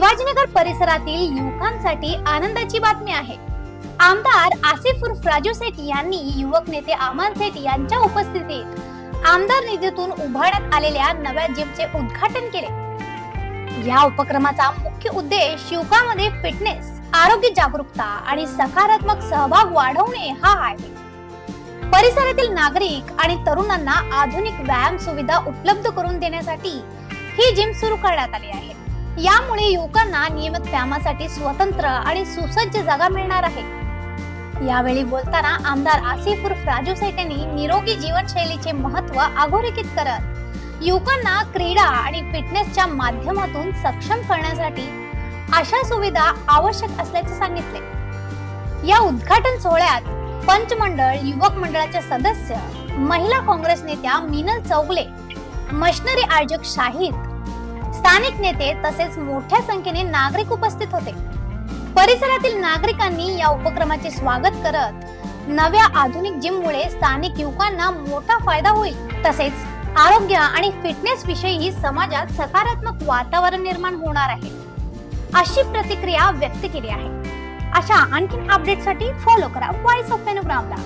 शिवाजीनगर परिसरातील युवकांसाठी आनंदाची बातमी आहे। आमदार आसिफ उर्फ राजू सेठ यांनी युवक नेते अमन सेठ यांच्या उपस्थितीत आमदार निधीतून उभारण्यात आलेल्या नव्या जिमचे उद्घाटन केले। या उपक्रमाचा मुख्य उद्देश युवकांमध्ये फिटनेस, आरोग्य जागरूकता आणि सकारात्मक सहभाग वाढवणे हा आहे। परिसरातील नागरिक आणि तरुणांना आधुनिक व्यायाम सुविधा उपलब्ध करून देण्यासाठी ही जिम सुरू करण्यात आली आहे। यामुळे युवकांना नियमित व्यायामासाठी स्वतंत्र आणि सुसज्ज जागा मिळणार आहे। यावेळी बोलताना आमदार आसिफ उर्फ राजू सेठ यांनी निरोगी जीवनशैलीचे महत्त्व अधोरेखित करत युवकांना क्रीडा आणि फिटनेसच्या माध्यमातून सक्षम करण्यासाठी अशा सुविधा आवश्यक असल्याचे सांगितले। या उद्घाटन सोहळ्यात पंचमंडळ, युवक मंडळाचे सदस्य, महिला काँग्रेस नेत्या मिनल चौगले, मशनरी आयोजक शाहिद, स्थानिक नेते तसेच मोठ्या संख्येने नागरिक उपस्थित होते। परिसरातील नागरिकांनी या उपक्रमाचे स्वागत करत नव्या आधुनिक जिममुळे स्थानिक युवकांना मोठा फायदा होईल, तसेच आरोग्य आणि फिटनेस विषयी समाजात सकारात्मक वातावरण निर्माण होणार आहे, अशी प्रतिक्रिया व्यक्त केली आहे। अशा आणखी अपडेटसाठी फॉलो करा व्हॉइस ऑफ पेनोग्रामला।